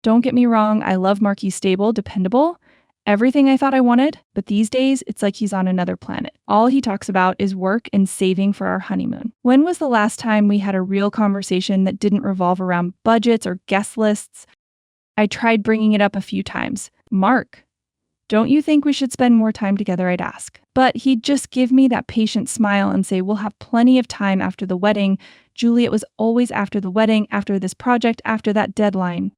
Don't get me wrong, I love Mark. He's stable, dependable, everything I thought I wanted, but these days, it's like he's on another planet. All he talks about is work and saving for our honeymoon. When was the last time we had a real conversation that didn't revolve around budgets or guest lists? I tried bringing it up a few times. Mark, don't you think we should spend more time together, I'd ask. But he'd just give me that patient smile and say, we'll have plenty of time after the wedding. Julie, it was always after the wedding, after this project, after that deadline.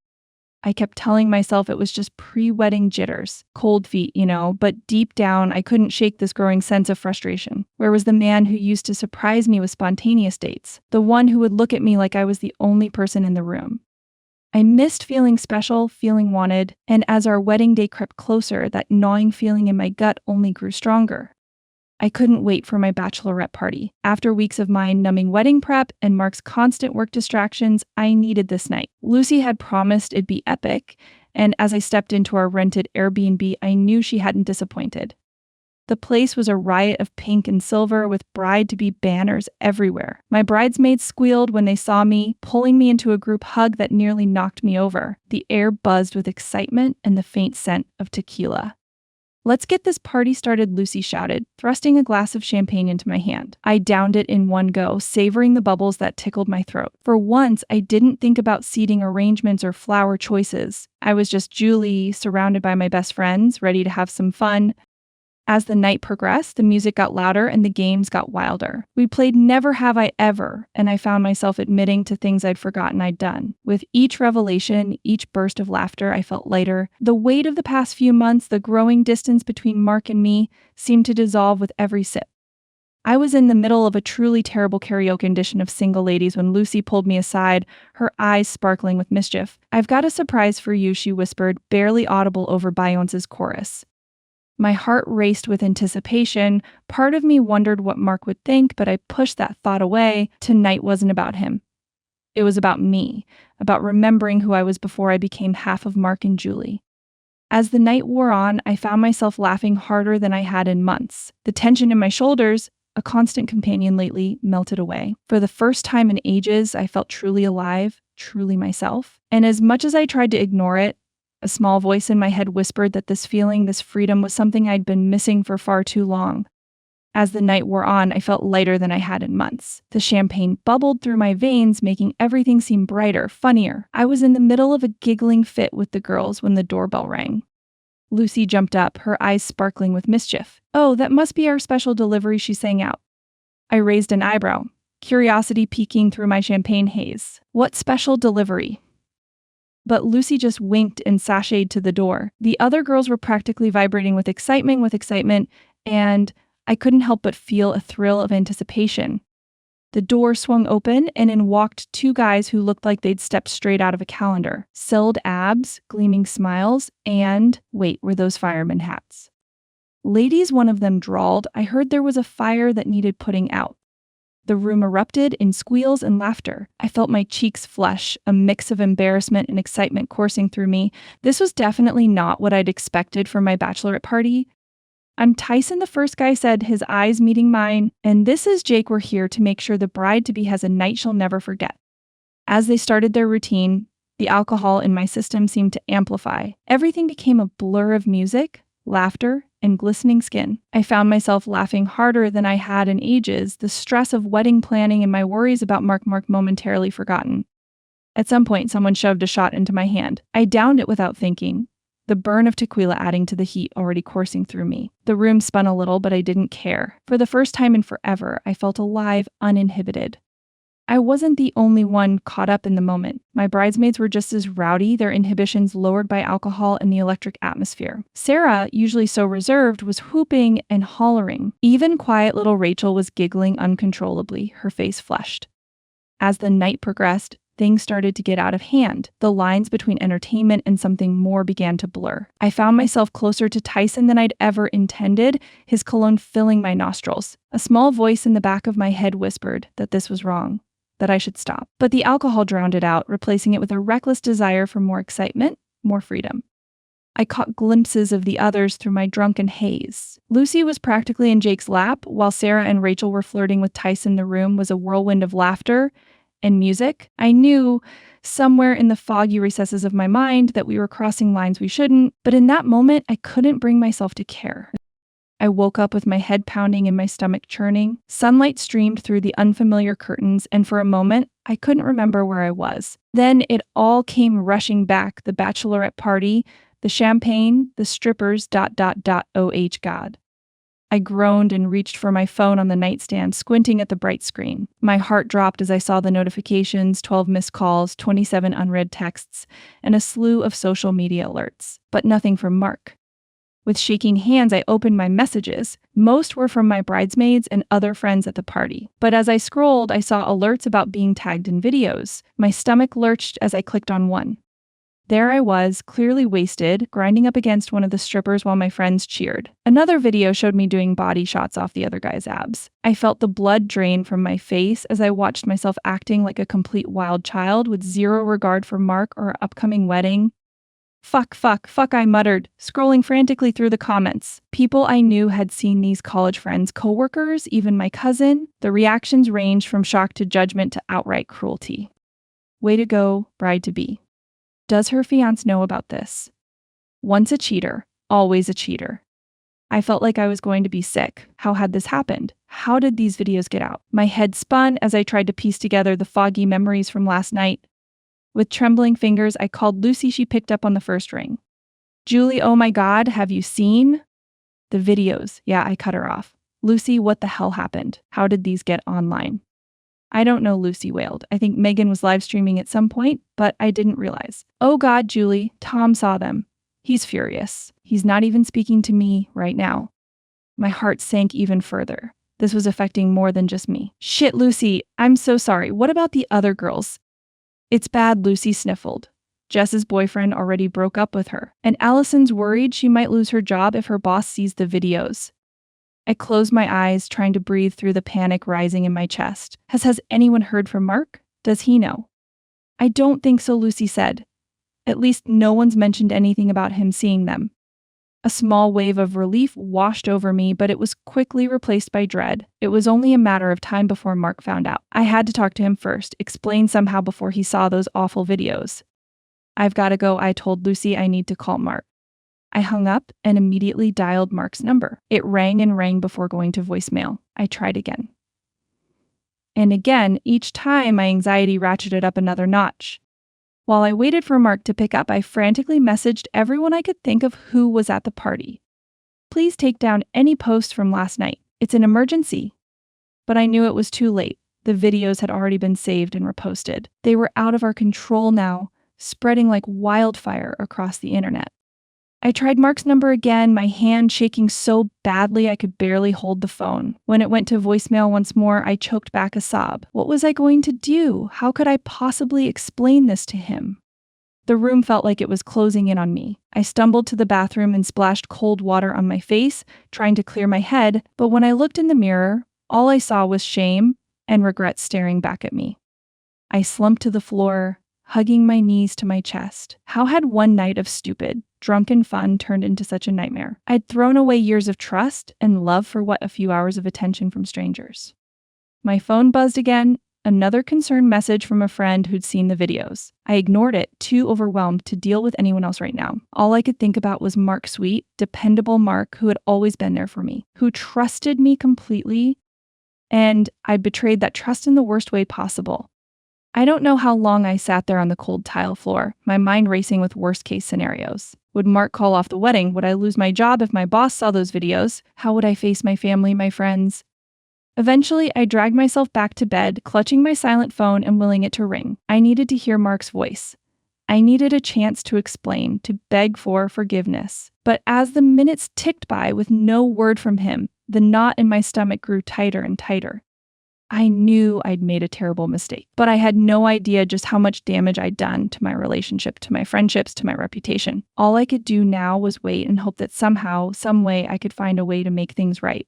I kept telling myself it was just pre-wedding jitters, cold feet, but deep down, I couldn't shake this growing sense of frustration. Where was the man who used to surprise me with spontaneous dates? The one who would look at me like I was the only person in the room. I missed feeling special, feeling wanted, and as our wedding day crept closer, that gnawing feeling in my gut only grew stronger. I couldn't wait for my bachelorette party. After weeks of mind-numbing wedding prep and Mark's constant work distractions, I needed this night. Lucy had promised it'd be epic, and as I stepped into our rented Airbnb, I knew she hadn't disappointed. The place was a riot of pink and silver with bride-to-be banners everywhere. My bridesmaids squealed when they saw me, pulling me into a group hug that nearly knocked me over. The air buzzed with excitement and the faint scent of tequila. "Let's get this party started," Lucy shouted, thrusting a glass of champagne into my hand. I downed it in one go, savoring the bubbles that tickled my throat. For once, I didn't think about seating arrangements or flower choices. I was just Julie, surrounded by my best friends, ready to have some fun. As the night progressed, the music got louder and the games got wilder. We played Never Have I Ever, and I found myself admitting to things I'd forgotten I'd done. With each revelation, each burst of laughter, I felt lighter. The weight of the past few months, the growing distance between Mark and me, seemed to dissolve with every sip. I was in the middle of a truly terrible karaoke edition of Single Ladies when Lucy pulled me aside, her eyes sparkling with mischief. "I've got a surprise for you," she whispered, barely audible over Beyoncé's chorus. My heart raced with anticipation. Part of me wondered what Mark would think, but I pushed that thought away. Tonight wasn't about him. It was about me, about remembering who I was before I became half of Mark and Julie. As the night wore on, I found myself laughing harder than I had in months. The tension in my shoulders, a constant companion lately, melted away. For the first time in ages, I felt truly alive, truly myself. And as much as I tried to ignore it, a small voice in my head whispered that this feeling, this freedom, was something I'd been missing for far too long. As the night wore on, I felt lighter than I had in months. The champagne bubbled through my veins, making everything seem brighter, funnier. I was in the middle of a giggling fit with the girls when the doorbell rang. Lucy jumped up, her eyes sparkling with mischief. "Oh, that must be our special delivery," she sang out. I raised an eyebrow, curiosity peeking through my champagne haze. "What special delivery?" But Lucy just winked and sashayed to the door. The other girls were practically vibrating with excitement, and I couldn't help but feel a thrill of anticipation. The door swung open, and in walked two guys who looked like they'd stepped straight out of a calendar. Celled abs, gleaming smiles, and, wait, were those fireman hats. "Ladies," one of them drawled, "I heard there was a fire that needed putting out." The room erupted in squeals and laughter. I felt my cheeks flush, a mix of embarrassment and excitement coursing through me. This was definitely not what I'd expected for my bachelorette party. "I'm Tyson," the first guy said, his eyes meeting mine, "and this is Jake. We're here to make sure the bride-to-be has a night she'll never forget." As they started their routine, the alcohol in my system seemed to amplify. Everything became a blur of music, laughter, and glistening skin. I found myself laughing harder than I had in ages, the stress of wedding planning and my worries about Mark momentarily forgotten. At some point, someone shoved a shot into my hand. I downed it without thinking, the burn of tequila adding to the heat already coursing through me. The room spun a little, but I didn't care. For the first time in forever, I felt alive, uninhibited. I wasn't the only one caught up in the moment. My bridesmaids were just as rowdy, their inhibitions lowered by alcohol and the electric atmosphere. Sarah, usually so reserved, was whooping and hollering. Even quiet little Rachel was giggling uncontrollably, her face flushed. As the night progressed, things started to get out of hand. The lines between entertainment and something more began to blur. I found myself closer to Tyson than I'd ever intended, his cologne filling my nostrils. A small voice in the back of my head whispered that this was wrong, that I should stop. But the alcohol drowned it out, replacing it with a reckless desire for more excitement, more freedom. I caught glimpses of the others through my drunken haze. Lucy was practically in Jake's lap, while Sarah and Rachel were flirting with Tyson. The room was a whirlwind of laughter, And music? I knew somewhere in the foggy recesses of my mind that we were crossing lines we shouldn't, but in that moment, I couldn't bring myself to care. I woke up with my head pounding and my stomach churning. Sunlight streamed through the unfamiliar curtains, and for a moment, I couldn't remember where I was. Then it all came rushing back: the bachelorette party, the champagne, the strippers, ... Oh God. I groaned and reached for my phone on the nightstand, squinting at the bright screen. My heart dropped as I saw the notifications: 12 missed calls, 27 unread texts, and a slew of social media alerts. But nothing from Mark. With shaking hands, I opened my messages. Most were from my bridesmaids and other friends at the party. But as I scrolled, I saw alerts about being tagged in videos. My stomach lurched as I clicked on one. There I was, clearly wasted, grinding up against one of the strippers while my friends cheered. Another video showed me doing body shots off the other guy's abs. I felt the blood drain from my face as I watched myself acting like a complete wild child with zero regard for Mark or our upcoming wedding. Fuck, I muttered, scrolling frantically through the comments. People I knew had seen these: college friends, coworkers, even my cousin. The reactions ranged from shock to judgment to outright cruelty. Way to go, bride-to-be. Does her fiancé know about this? Once a cheater, always a cheater. I felt like I was going to be sick. How had this happened? How did these videos get out? My head spun as I tried to piece together the foggy memories from last night. With trembling fingers, I called Lucy. She picked up on the first ring. Julie, oh my God, have you seen the videos? Yeah, I cut her off. Lucy, what the hell happened? How did these get online? I don't know, Lucy wailed. I think Megan was live streaming at some point, but I didn't realize. Oh God, Julie, Tom saw them. He's furious. He's not even speaking to me right now. My heart sank even further. This was affecting more than just me. Shit, Lucy, I'm so sorry. What about the other girls? It's bad, Lucy sniffled. Jess's boyfriend already broke up with her, and Allison's worried she might lose her job if her boss sees the videos. I closed my eyes, trying to breathe through the panic rising in my chest. Has anyone heard from Mark? Does he know? I don't think so, Lucy said. At least no one's mentioned anything about him seeing them. A small wave of relief washed over me, but it was quickly replaced by dread. It was only a matter of time before Mark found out. I had to talk to him first, explain somehow before he saw those awful videos. I've got to go, I told Lucy. I need to call Mark. I hung up and immediately dialed Mark's number. It rang and rang before going to voicemail. I tried again. And again, each time my anxiety ratcheted up another notch. While I waited for Mark to pick up, I frantically messaged everyone I could think of who was at the party. Please take down any post from last night. It's an emergency. But I knew it was too late. The videos had already been saved and reposted. They were out of our control now, spreading like wildfire across the internet. I tried Mark's number again, my hand shaking so badly I could barely hold the phone. When it went to voicemail once more, I choked back a sob. What was I going to do? How could I possibly explain this to him? The room felt like it was closing in on me. I stumbled to the bathroom and splashed cold water on my face, trying to clear my head, but when I looked in the mirror, all I saw was shame and regret staring back at me. I slumped to the floor, hugging my knees to my chest. How had one night of stupid, drunken fun turned into such a nightmare? I'd thrown away years of trust and love for what, a few hours of attention from strangers. My phone buzzed again, another concerned message from a friend who'd seen the videos. I ignored it, too overwhelmed to deal with anyone else right now. All I could think about was Mark Sweet, dependable Mark, who had always been there for me, who trusted me completely, and I'd betrayed that trust in the worst way possible. I don't know how long I sat there on the cold tile floor, my mind racing with worst-case scenarios. Would Mark call off the wedding? Would I lose my job if my boss saw those videos? How would I face my family, my friends? Eventually, I dragged myself back to bed, clutching my silent phone and willing it to ring. I needed to hear Mark's voice. I needed a chance to explain, to beg for forgiveness. But as the minutes ticked by with no word from him, the knot in my stomach grew tighter and tighter. I knew I'd made a terrible mistake, but I had no idea just how much damage I'd done to my relationship, to my friendships, to my reputation. All I could do now was wait and hope that somehow, some way, I could find a way to make things right.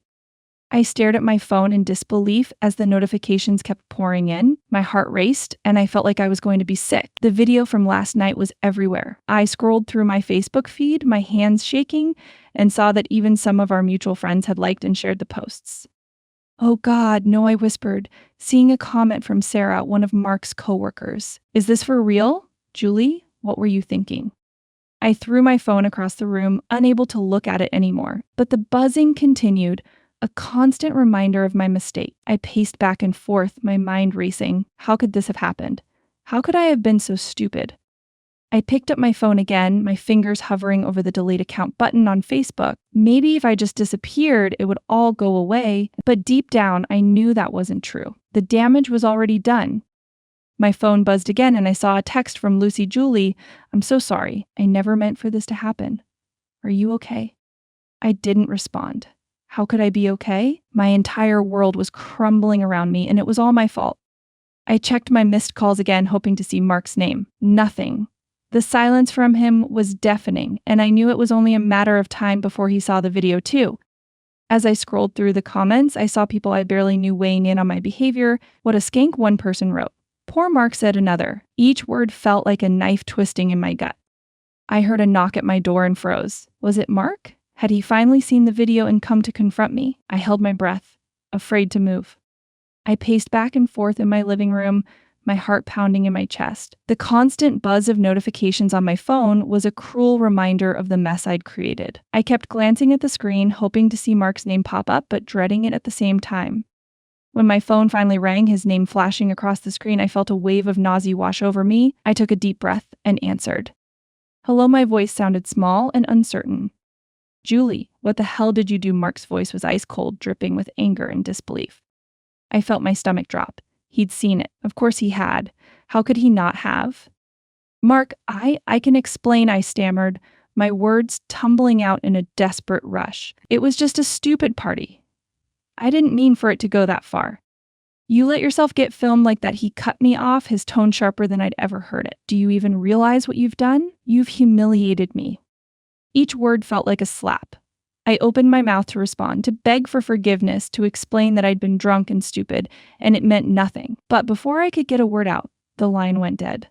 I stared at my phone in disbelief as the notifications kept pouring in. My heart raced, and I felt like I was going to be sick. The video from last night was everywhere. I scrolled through my Facebook feed, my hands shaking, and saw that even some of our mutual friends had liked and shared the posts. Oh God, no, I whispered, seeing a comment from Sarah, one of Mark's coworkers. Is this for real? Julie, what were you thinking? I threw my phone across the room, unable to look at it anymore. But the buzzing continued, a constant reminder of my mistake. I paced back and forth, my mind racing. How could this have happened? How could I have been so stupid? I picked up my phone again, my fingers hovering over the delete account button on Facebook. Maybe if I just disappeared, it would all go away. But deep down, I knew that wasn't true. The damage was already done. My phone buzzed again and I saw a text from Lucy Julie. I'm so sorry. I never meant for this to happen. Are you okay? I didn't respond. How could I be okay? My entire world was crumbling around me and it was all my fault. I checked my missed calls again, hoping to see Mark's name. Nothing. The silence from him was deafening, and I knew it was only a matter of time before he saw the video too. As I scrolled through the comments, I saw people I barely knew weighing in on my behavior. What a skank, one person wrote. Poor Mark, said another. Each word felt like a knife twisting in my gut. I heard a knock at my door and froze. Was it Mark? Had he finally seen the video and come to confront me? I held my breath, afraid to move. I paced back and forth in my living room, my heart pounding in my chest. The constant buzz of notifications on my phone was a cruel reminder of the mess I'd created. I kept glancing at the screen, hoping to see Mark's name pop up, but dreading it at the same time. When my phone finally rang, his name flashing across the screen, I felt a wave of nausea wash over me. I took a deep breath and answered. Hello, my voice sounded small and uncertain. Julie, what the hell did you do? Mark's voice was ice cold, dripping with anger and disbelief. I felt my stomach drop. He'd seen it. Of course he had. How could he not have? Mark, I can explain, I stammered, my words tumbling out in a desperate rush. It was just a stupid party. I didn't mean for it to go that far. You let yourself get filmed like that. He cut me off, his tone sharper than I'd ever heard it. Do you even realize what you've done? You've humiliated me. Each word felt like a slap. I opened my mouth to respond, to beg for forgiveness, to explain that I'd been drunk and stupid, and it meant nothing. But before I could get a word out, the line went dead.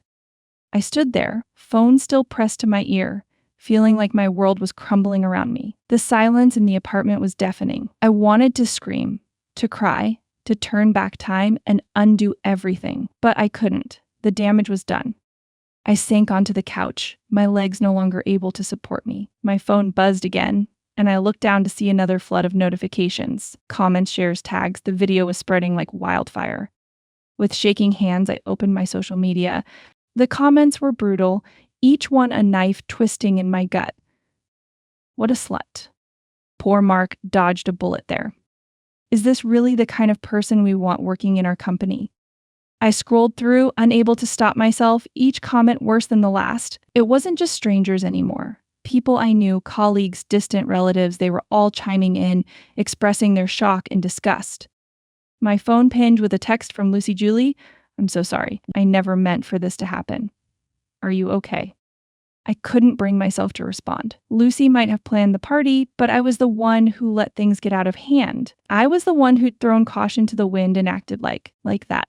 I stood there, phone still pressed to my ear, feeling like my world was crumbling around me. The silence in the apartment was deafening. I wanted to scream, to cry, to turn back time and undo everything, but I couldn't. The damage was done. I sank onto the couch, my legs no longer able to support me. My phone buzzed again, and I looked down to see another flood of notifications, comments, shares, tags. The video was spreading like wildfire. With shaking hands, I opened my social media. The comments were brutal, each one a knife twisting in my gut. What a slut. Poor Mark dodged a bullet there. Is this really the kind of person we want working in our company? I scrolled through, unable to stop myself, each comment worse than the last. It wasn't just strangers anymore. People I knew, colleagues, distant relatives, they were all chiming in, expressing their shock and disgust. My phone pinged with a text from Lucy Julie. I'm so sorry. I never meant for this to happen. Are you okay? I couldn't bring myself to respond. Lucy might have planned the party, but I was the one who let things get out of hand. I was the one who'd thrown caution to the wind and acted like that.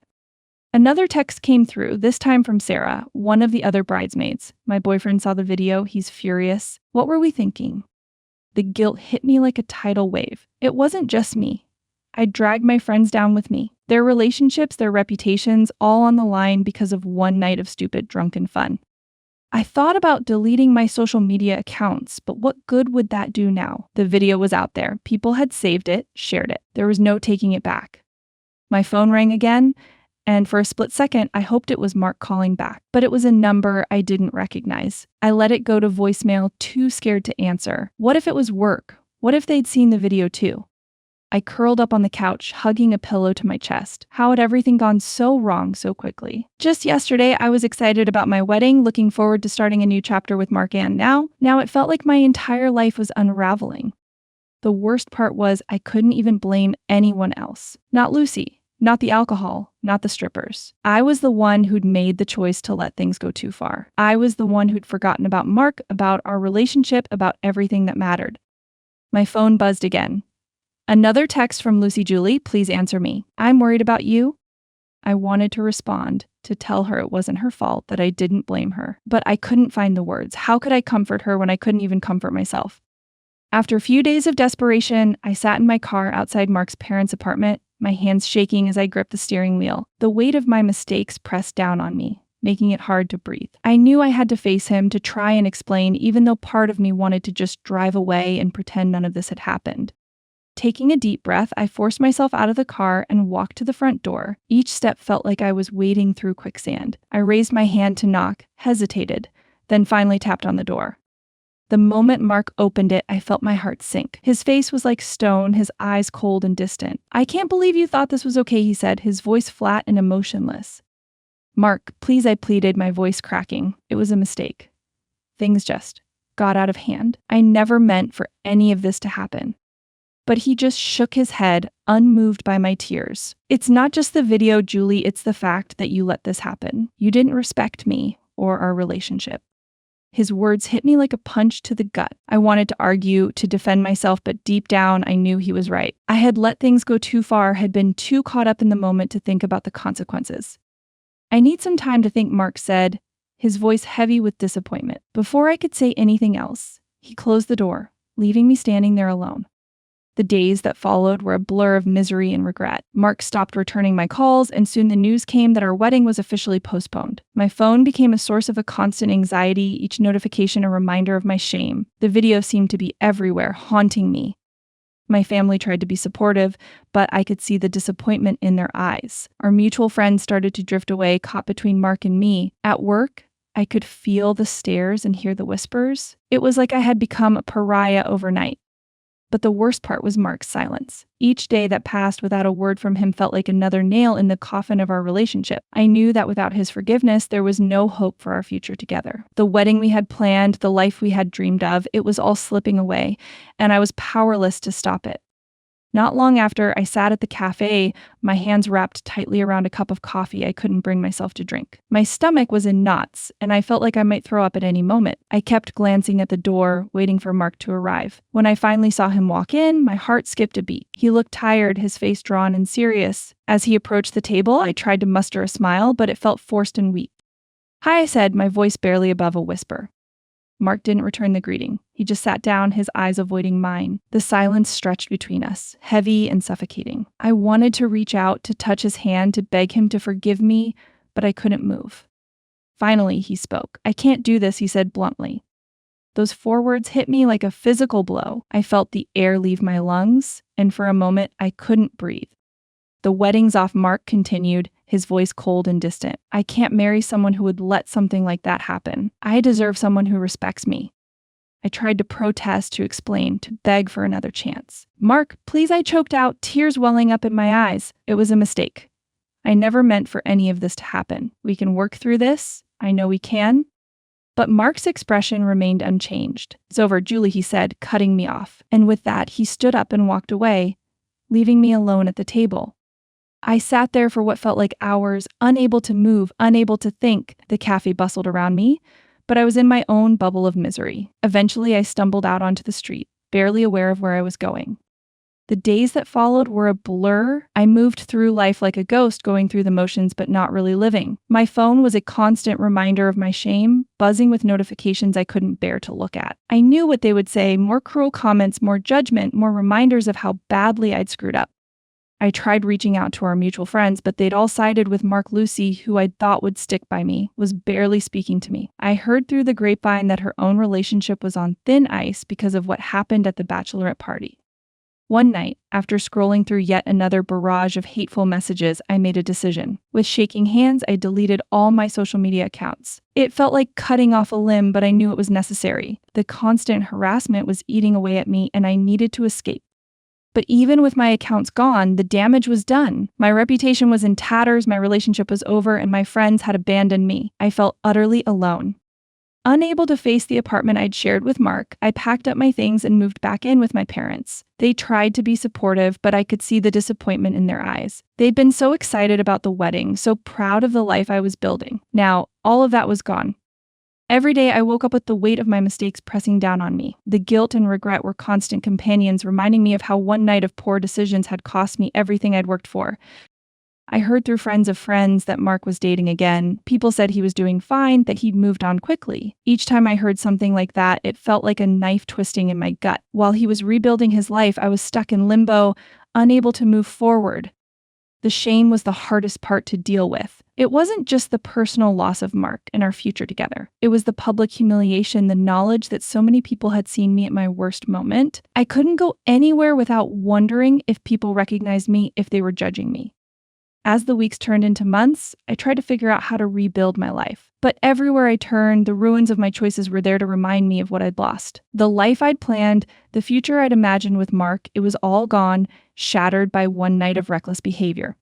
Another text came through, this time from Sarah, one of the other bridesmaids. My boyfriend saw the video. He's furious. What were we thinking? The guilt hit me like a tidal wave. It wasn't just me. I dragged my friends down with me. Their relationships, their reputations, all on the line because of one night of stupid, drunken fun. I thought about deleting my social media accounts, but what good would that do now? The video was out there. People had saved it, shared it. There was no taking it back. My phone rang again, and for a split second, I hoped it was Mark calling back, but it was a number I didn't recognize. I let it go to voicemail, too scared to answer. What if it was work? What if they'd seen the video too? I curled up on the couch, hugging a pillow to my chest. How had everything gone so wrong so quickly? Just yesterday, I was excited about my wedding, looking forward to starting a new chapter with Mark, and now it felt like my entire life was unraveling. The worst part was I couldn't even blame anyone else. Not Lucy. Not the alcohol, not the strippers. I was the one who'd made the choice to let things go too far. I was the one who'd forgotten about Mark, about our relationship, about everything that mattered. My phone buzzed again. Another text from Lucy Julie, please answer me. I'm worried about you. I wanted to respond, to tell her it wasn't her fault, that I didn't blame her. But I couldn't find the words. How could I comfort her when I couldn't even comfort myself? After a few days of desperation, I sat in my car outside Mark's parents' apartment, my hands shaking as I gripped the steering wheel. The weight of my mistakes pressed down on me, making it hard to breathe. I knew I had to face him to try and explain, even though part of me wanted to just drive away and pretend none of this had happened. Taking a deep breath, I forced myself out of the car and walked to the front door. Each step felt like I was wading through quicksand. I raised my hand to knock, hesitated, then finally tapped on the door. The moment Mark opened it, I felt my heart sink. His face was like stone, his eyes cold and distant. "I can't believe you thought this was okay," he said, his voice flat and emotionless. "Mark, please," I pleaded, my voice cracking. "It was a mistake. Things just got out of hand. I never meant for any of this to happen." But he just shook his head, unmoved by my tears. "It's not just the video, Julie, it's the fact that you let this happen. You didn't respect me or our relationship." His words hit me like a punch to the gut. I wanted to argue, to defend myself, but deep down, I knew he was right. I had let things go too far, had been too caught up in the moment to think about the consequences. "I need some time to think," Mark said, his voice heavy with disappointment. Before I could say anything else, he closed the door, leaving me standing there alone. The days that followed were a blur of misery and regret. Mark stopped returning my calls, and soon the news came that our wedding was officially postponed. My phone became a source of a constant anxiety, each notification a reminder of my shame. The video seemed to be everywhere, haunting me. My family tried to be supportive, but I could see the disappointment in their eyes. Our mutual friends started to drift away, caught between Mark and me. At work, I could feel the stares and hear the whispers. It was like I had become a pariah overnight. But the worst part was Mark's silence. Each day that passed without a word from him felt like another nail in the coffin of our relationship. I knew that without his forgiveness, there was no hope for our future together. The wedding we had planned, the life we had dreamed of, it was all slipping away, and I was powerless to stop it. Not long after, I sat at the cafe, my hands wrapped tightly around a cup of coffee I couldn't bring myself to drink. My stomach was in knots, and I felt like I might throw up at any moment. I kept glancing at the door, waiting for Mark to arrive. When I finally saw him walk in, my heart skipped a beat. He looked tired, his face drawn and serious. As he approached the table, I tried to muster a smile, but it felt forced and weak. "Hi," I said, my voice barely above a whisper. Mark didn't return the greeting. He just sat down, his eyes avoiding mine. The silence stretched between us, heavy and suffocating. I wanted to reach out, to touch his hand, to beg him to forgive me, but I couldn't move. Finally, he spoke. "I can't do this," he said bluntly. Those 4 words hit me like a physical blow. I felt the air leave my lungs, and for a moment, I couldn't breathe. "The wedding's off," Mark continued, his voice cold and distant. "I can't marry someone who would let something like that happen. I deserve someone who respects me." I tried to protest, to explain, to beg for another chance. "Mark, please," I choked out, tears welling up in my eyes. "It was a mistake. I never meant for any of this to happen. We can work through this. I know we can." But Mark's expression remained unchanged. "It's over, Julie," he said, cutting me off. And with that, he stood up and walked away, leaving me alone at the table. I sat there for what felt like hours, unable to move, unable to think. The cafe bustled around me, but I was in my own bubble of misery. Eventually, I stumbled out onto the street, barely aware of where I was going. The days that followed were a blur. I moved through life like a ghost, going through the motions but not really living. My phone was a constant reminder of my shame, buzzing with notifications I couldn't bear to look at. I knew what they would say: more cruel comments, more judgment, more reminders of how badly I'd screwed up. I tried reaching out to our mutual friends, but they'd all sided with Mark. Lucy, who I'd thought would stick by me, was barely speaking to me. I heard through the grapevine that her own relationship was on thin ice because of what happened at the Bachelorette party. One night, after scrolling through yet another barrage of hateful messages, I made a decision. With shaking hands, I deleted all my social media accounts. It felt like cutting off a limb, but I knew it was necessary. The constant harassment was eating away at me, and I needed to escape. But even with my accounts gone, the damage was done. My reputation was in tatters, my relationship was over, and my friends had abandoned me. I felt utterly alone. Unable to face the apartment I'd shared with Mark, I packed up my things and moved back in with my parents. They tried to be supportive, but I could see the disappointment in their eyes. They'd been so excited about the wedding, so proud of the life I was building. Now, all of that was gone. Every day I woke up with the weight of my mistakes pressing down on me. The guilt and regret were constant companions, reminding me of how one night of poor decisions had cost me everything I'd worked for. I heard through friends of friends that Mark was dating again. People said he was doing fine, that he'd moved on quickly. Each time I heard something like that, it felt like a knife twisting in my gut. While he was rebuilding his life, I was stuck in limbo, unable to move forward. The shame was the hardest part to deal with. It wasn't just the personal loss of Mark and our future together. It was the public humiliation, the knowledge that so many people had seen me at my worst moment. I couldn't go anywhere without wondering if people recognized me, if they were judging me. As the weeks turned into months, I tried to figure out how to rebuild my life. But everywhere I turned, the ruins of my choices were there to remind me of what I'd lost. The life I'd planned, the future I'd imagined with Mark, it was all gone, shattered by one night of reckless behavior.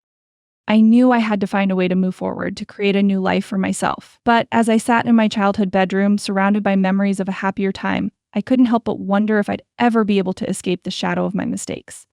I knew I had to find a way to move forward, to create a new life for myself. But as I sat in my childhood bedroom, surrounded by memories of a happier time, I couldn't help but wonder if I'd ever be able to escape the shadow of my mistakes.